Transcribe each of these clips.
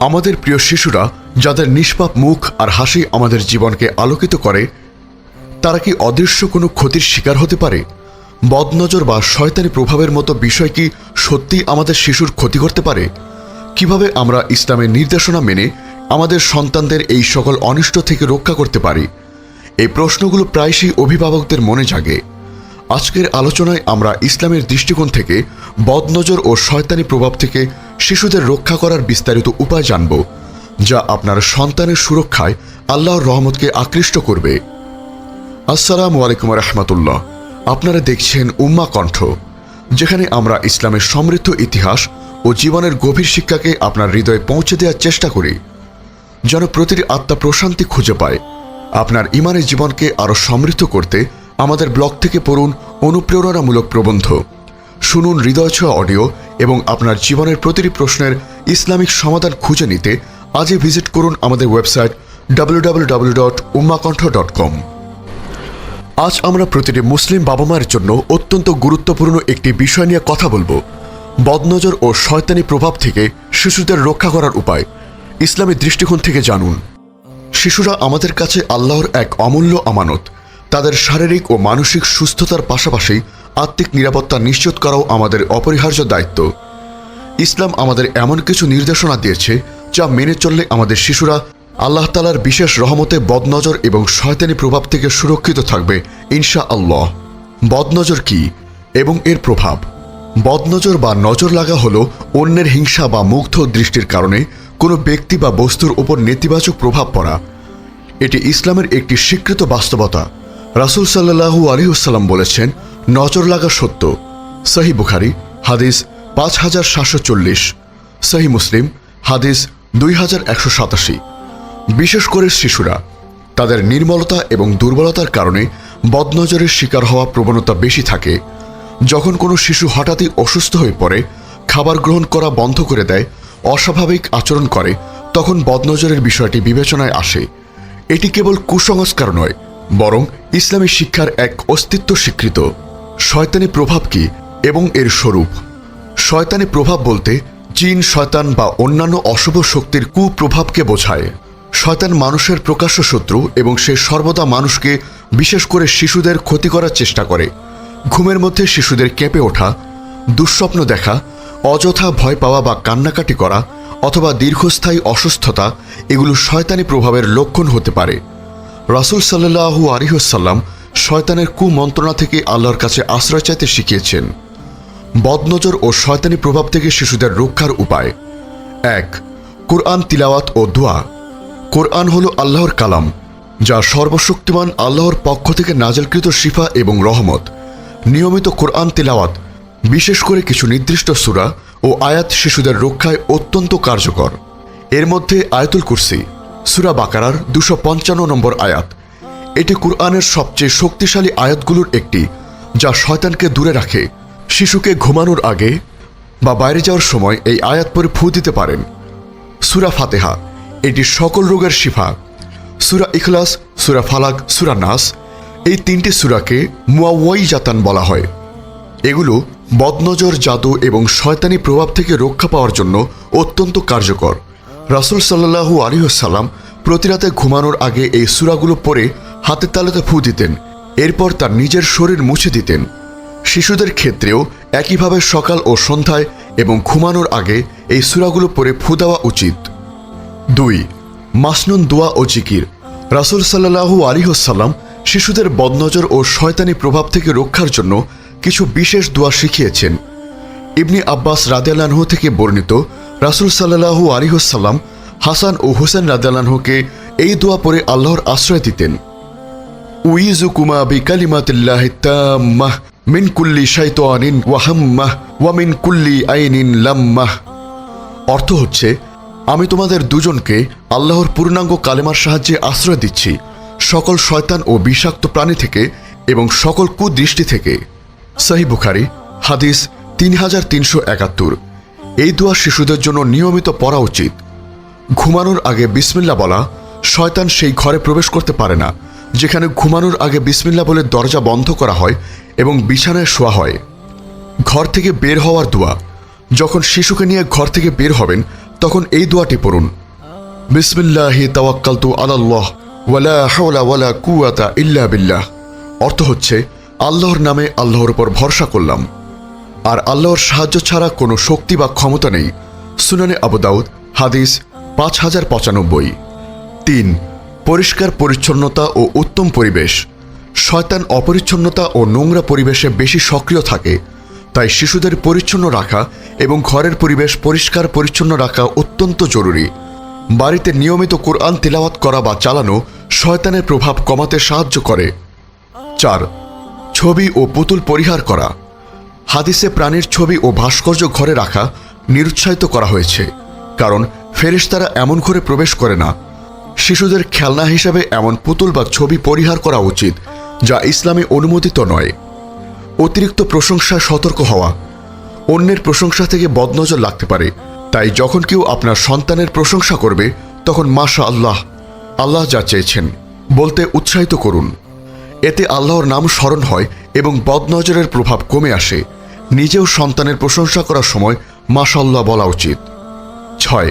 আমাদের প্রিয় শিশুরা যাদের নিষ্পাপ মুখ আর হাসি আমাদের জীবনকে আলোকিত করে, তারা কি অদৃশ্য কোনো ক্ষতির শিকার হতে পারে? বদনজর বা শয়তানি প্রভাবের মতো বিষয় কি সত্যিই আমাদের শিশুর ক্ষতি করতে পারে? কিভাবে আমরা ইসলামের নির্দেশনা মেনে আমাদের সন্তানদের এই সকল অনিষ্ট থেকে রক্ষা করতে পারি? এই প্রশ্নগুলো প্রায়শই অভিভাবকদের মনে জাগে। আজকের আলোচনায় আমরা ইসলামের দৃষ্টিকোণ থেকে বদনজর ও শয়তানি প্রভাব থেকে শিশুদের রক্ষা করার বিস্তারিত উপায় জানব, যা আপনার সন্তানের সুরক্ষায় আল্লাহর রহমতকে আকৃষ্ট করবে। আসসালামু আলাইকুম রাহমাতুল্লাহ। আপনারা দেখছেন উম্মা কণ্ঠ, যেখানে আমরা ইসলামের সমৃদ্ধ ইতিহাস ও জীবনের গভীর শিক্ষাকে আপনার হৃদয়ে পৌঁছে দেওয়ার চেষ্টা করি, যেন প্রতিটি আত্মা প্রশান্তি খুঁজে পায়। আপনার ইমানের জীবনকে আরও সমৃদ্ধ করতে আমাদের ব্লগ থেকে পড়ুন অনুপ্রেরণামূলক প্রবন্ধ, শুনুন হৃদয় ছোঁয়া অডিও এবং আপনার জীবনের প্রতিটি প্রশ্নের ইসলামিক সমাধান খুঁজে নিতে আজই ভিজিট করুন আমাদের ওয়েবসাইট www.ummakantha.com। আজ আমরা প্রতিটি মুসলিম বাবা মায়ের জন্য অত্যন্ত গুরুত্বপূর্ণ একটি বিষয় নিয়ে কথা বলবো, বদনজর ও শয়তানি প্রভাব থেকে শিশুদের রক্ষা করার উপায়। ইসলামী দৃষ্টিকোণ থেকে জানুন। শিশুরা আমাদের কাছে আল্লাহর এক অমূল্য আমানত। তাদের শারীরিক ও মানসিক সুস্থতার পাশাপাশি আত্মিক নিরাপত্তা নিশ্চিত করাও আমাদের অপরিহার্য দায়িত্ব। ইসলাম আমাদের এমন কিছু নির্দেশনা দিয়েছে যা মেনে চললে আমাদের শিশুরা আল্লাহ তাআলার বিশেষ রহমতে বদনজর এবং শয়তানি প্রভাব থেকে সুরক্ষিত থাকবে ইনশাআল্লাহ। বদনজর কি এবং এর প্রভাব? বদনজর বা নজর লাগা হল অন্যের হিংসা বা মুগ্ধ দৃষ্টির কারণে কোনো ব্যক্তি বা বস্তুর উপর নেতিবাচক প্রভাব পড়া। এটি ইসলামের একটি স্বীকৃত বাস্তবতা। রাসূল সাল্লাল্লাহু আলাইহি ওয়াসাল্লাম বলেছেন, নজর লাগা সত্য। সহিহ বুখারী হাদিস 5740, সহিহ মুসলিম হাদিস 2187। বিশেষ করে শিশুরা তাদের নির্মলতা এবং দুর্বলতার কারণে বদনজরের শিকার হওয়া প্রবণতা বেশি থাকে। যখন কোনো শিশু হঠাৎই অসুস্থ হয়ে পড়ে, খাবার গ্রহণ করা বন্ধ করে দেয়, অস্বাভাবিক আচরণ করে, তখন বদনজরের বিষয়টি বিবেচনায় আসে। এটি কেবল কুসংস্কার নয়, বরং ইসলামী শিক্ষার এক অস্তিত্ব স্বীকৃত। শয়তানি প্রভাব কি এবং এর স্বরূপ? শয়তানি প্রভাব বলতে জিন, শয়তান বা অন্যান্য অশুভ শক্তির কুপ্রভাবকে বোঝায়। শয়তান মানুষের প্রকাশ্য শত্রু এবং সে সর্বদা মানুষকে, বিশেষ করে শিশুদের ক্ষতি করার চেষ্টা করে। ঘুমের মধ্যে শিশুদের কেঁপে ওঠা, দুঃস্বপ্ন দেখা, অযথা ভয় পাওয়া বা কান্নাকাটি করা অথবা দীর্ঘস্থায়ী অসুস্থতা, এগুলো শয়তানি প্রভাবের লক্ষণ হতে পারে। রাসূল সাল্লাল্লাহু আলাইহি ওয়াসাল্লাম শয়তানের কুমন্ত্রণা থেকে আল্লাহর কাছে আশ্রয় চাইতে শিখিয়েছেন। বদনজর ও শয়তানি প্রভাব থেকে শিশুদের রক্ষার উপায়। 1. কুরআন তিলাওয়াত ও দোয়া। কোরআন হলো আল্লাহর কালাম, যা সর্বশক্তিমান আল্লাহর পক্ষ থেকে নাজিলকৃত শিফা এবং রহমত। নিয়মিত কোরআন তিলাওয়াত, বিশেষ করে কিছু নির্দিষ্ট সূরা ও আয়াত শিশুদের রক্ষায় অত্যন্ত কার্যকর। এর মধ্যে আয়াতুল কুরসি, সূরা বাকারার 255 নম্বর আয়াত। এটি কুরআনের সবচেয়ে শক্তিশালী আয়াতগুলোর একটি, যা শয়তানকে দূরে রাখে। শিশুকে ঘুমানোর আগে বা বাইরে যাওয়ার সময় এই আয়াত পড়ে ফু দিতে পারেন। সূরা ফাতিহা, এটি সকল রোগের শিফা। সূরা ইখলাস, সূরা ফালাক, সূরা নাস, এই 3টি সূরাকে মুআওয়াইজাতান বলা হয়। এগুলো বদনজর, জাদু এবং শয়তানি প্রভাব থেকে রক্ষা পাওয়ার জন্য অত্যন্ত কার্যকর। রাসূল সাল্লাল্লাহু আলাইহি ওয়াসাল্লাম প্রতি রাতে ঘুমানোর আগে এই সূরাগুলো পড়ে হাতের তালুতে ফু দিতেন, এরপর তার নিজের শরীর মুছে দিতেন। শিশুদের ক্ষেত্রেও একইভাবে সকাল ও সন্ধ্যায় এবং ঘুমানোর আগে এই সূরাগুলো পড়ে ফু দেওয়া উচিত। 2. মাসনুন দোয়া ও জিকির। রাসূল সাল্লাল্লাহু আলাইহি ওয়াসাল্লাম শিশুদের বদনজর ও শয়তানি প্রভাব থেকে রক্ষার জন্য কিছু বিশেষ দোয়া শিখিয়েছেন। ইবনে আব্বাস রাদিয়াল্লাহু আনহু থেকে বর্ণিত, রাসূল সাল্লাল্লাহু আলাইহি ওয়াসাল্লাম হাসান ও হুসেন রাদিয়াল্লাহু আনহুকে এই দোয়া পড়ে আল্লাহর আশ্রয় দিতেন। উইযুকুমা বিকালিমাতিল্লাহি তাম্মাহ মিন কুল্লি শাইতানিন ওয়া হাম্মাহ ওয়া মিন কুল্লি আইনিন লাম্মাহ। অর্থ হচ্ছে, আমি তোমাদের দুজনকে আল্লাহর পূর্ণাঙ্গ কালেমার সাহায্যে আশ্রয় দিচ্ছি, সকল শয়তান ও বিষাক্ত প্রাণী থেকে এবং সকল কুদৃষ্টি থেকে। সহিহ বুখারী হাদিস 3371। এই দোয়া শিশুদের জন্য নিয়মিত পড়া উচিত। ঘুমানোর আগে বিসমিল্লাহ বলা। শয়তান সেই ঘরে প্রবেশ করতে পারে না যেখানে ঘুমানোর আগে বিসমিল্লাহ বলে দরজা বন্ধ করা হয় এবং বিছানায় শোয়া হয়। ঘর থেকে বের হওয়ার দোয়া। যখন শিশুকে নিয়ে ঘর থেকে বের হবেন, তখন এই দোয়াটি পড়ুন, বিসমিল্লাহি তাওয়াক্কালতু আলাল্লাহ ওয়ালা হাওলা ওয়ালা কুওয়াতা ইল্লা বিল্লাহ। অর্থ হচ্ছে, আল্লাহর নামে আল্লাহর উপর ভরসা করলাম, আর আল্লাহর সাহায্য ছাড়া কোনো শক্তি বা ক্ষমতা নেই। সুনানে আবু দাউদ, হাদিস 5095। 3. পরিষ্কার পরিচ্ছন্নতা ও উত্তম পরিবেশ। শয়তান অপরিচ্ছন্নতা ও নোংরা পরিবেশে বেশি সক্রিয় থাকে, তাই শিশুদের পরিচ্ছন্ন রাখা এবং ঘরের পরিবেশ পরিষ্কার পরিচ্ছন্ন রাখা অত্যন্ত জরুরি। বাড়িতে নিয়মিত কোরআন তিলাওয়াত করা বা চালানো শয়তানের প্রভাব কমাতে সাহায্য করে। 4. ছবি ও পুতুল পরিহার করা। হাদিসে প্রাণীর ছবি ও ভাস্কর্য ঘরে রাখা নিরুৎসাহিত করা হয়েছে, কারণ ফেরেশতারা এমন ঘরে প্রবেশ করে না। শিশুদের খেলনা হিসাবে এমন পুতুল বা ছবি পরিহার করা উচিত, যা ইসলামে অনুমোদিত নয়। অতিরিক্ত প্রশংসায় সতর্ক হওয়া। অন্যের প্রশংসা থেকে বদনজর লাগতে পারে, তাই যখন কেউ আপনার সন্তানের প্রশংসা করবে তখন মাশা আল্লাহ, আল্লাহ যা চেয়েছেন বলতে উৎসাহিত করুন। এতে আল্লাহর নাম স্মরণ হয় এবং বদনজরের প্রভাব কমে আসে। নিজেও সন্তানের প্রশংসা করার সময় মাশাআল্লাহ বলা উচিত। 6.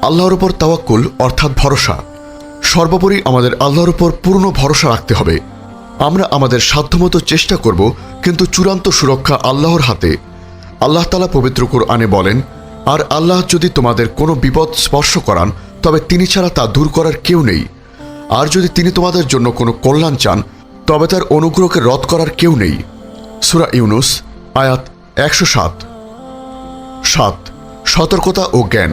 আল্লাহর উপর তাওয়াক্কুল অর্থাৎ ভরসা। সর্বোপরি আমাদের আল্লাহর উপর পূর্ণ ভরসা রাখতে হবে। আমরা আমাদের সাধ্যমতো চেষ্টা করব, কিন্তু চূড়ান্ত সুরক্ষা আল্লাহর হাতে। আল্লাহ তাআলা পবিত্র কুরআনে বলেন, আর আল্লাহ যদি তোমাদের কোনো বিপদ স্পর্শ করান তবে তিনি ছাড়া তা দূর করার কেউ নেই। আর যদি তিনি তোমাদের জন্য কোনো কল্যাণ চান তবে তার অনুগ্রহকে রদ করার কেউ নেই। সূরা ইউনুস আয়াত 107। 7. সতর্কতা ও জ্ঞান।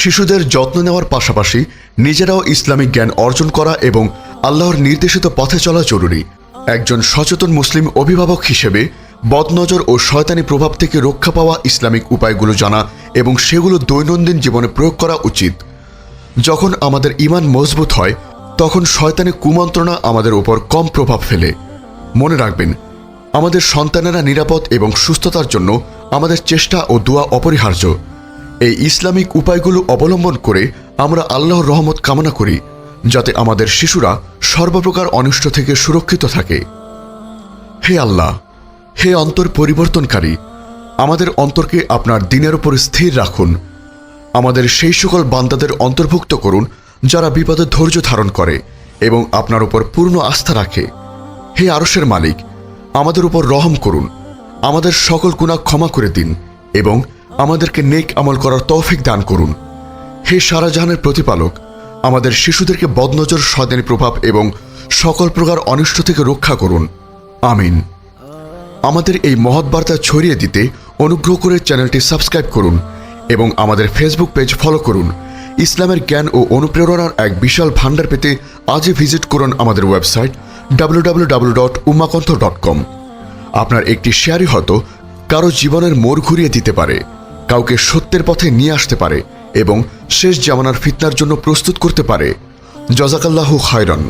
শিশুদের যত্ন নেওয়ার পাশাপাশি নিজেরাও ইসলামিক জ্ঞান অর্জন করা এবং আল্লাহর নির্দেশিত পথে চলা জরুরি। একজন সচেতন মুসলিম অভিভাবক হিসেবে বদনজর ও শয়তানি প্রভাব থেকে রক্ষা পাওয়া ইসলামিক উপায়গুলো জানা এবং সেগুলো দৈনন্দিন জীবনে প্রয়োগ করা উচিত। যখন আমাদের ঈমান মজবুত হয় তখন শয়তানি কুমন্ত্রণা আমাদের উপর কম প্রভাব ফেলে। মনে রাখবেন, আমাদের সন্তানেরা নিরাপদ এবং সুস্থতার জন্য আমাদের চেষ্টা ও দোয়া অপরিহার্য। এই ইসলামিক উপায়গুলো অবলম্বন করে আমরা আল্লাহর রহমত কামনা করি, যাতে আমাদের শিশুরা সর্বপ্রকার অনিষ্ট থেকে সুরক্ষিত থাকে। হে আল্লাহ, হে অন্তর পরিবর্তনকারী, আমাদের অন্তরকে আপনার দ্বীনের উপর স্থির রাখুন। আমাদের সেই সকল বান্দাদের অন্তর্ভুক্ত করুন যারা বিপদে ধৈর্য ধারণ করে এবং আপনার উপর পূর্ণ আস্থা রাখে। হে আরশের মালিক, আমাদের উপর রহম করুন, আমাদের সকল গুনাহ ক্ষমা করে দিন এবং আমাদেরকে নেক আমল করার তৌফিক দান করুন। হে সারা জাহানের প্রতিপালক, আমাদের শিশুদেরকে বদনজর, শয়তানি প্রভাব এবং সকল প্রকার অনিষ্ট থেকে রক্ষা করুন। আমিন। আমাদের এই মহৎ বার্তা ছড়িয়ে দিতে অনুগ্রহ করে চ্যানেলটি সাবস্ক্রাইব করুন এবং আমাদের ফেসবুক পেজ ফলো করুন। ইসলামের জ্ঞান ও অনুপ্রেরণার এক বিশাল ভান্ডার পেতে আজই ভিজিট করুন আমাদের ওয়েবসাইট www.ummakonth.com। আপনার একটি শেয়ারই হয়তো কারো জীবনের মোড় ঘুরিয়ে দিতে পারে, কাউকে সত্যের পথে নিয়ে আসতে পারে এবং শেষ জামানার ফিতনার জন্য প্রস্তুত করতে পারে। জাযাকাল্লাহু খায়রান।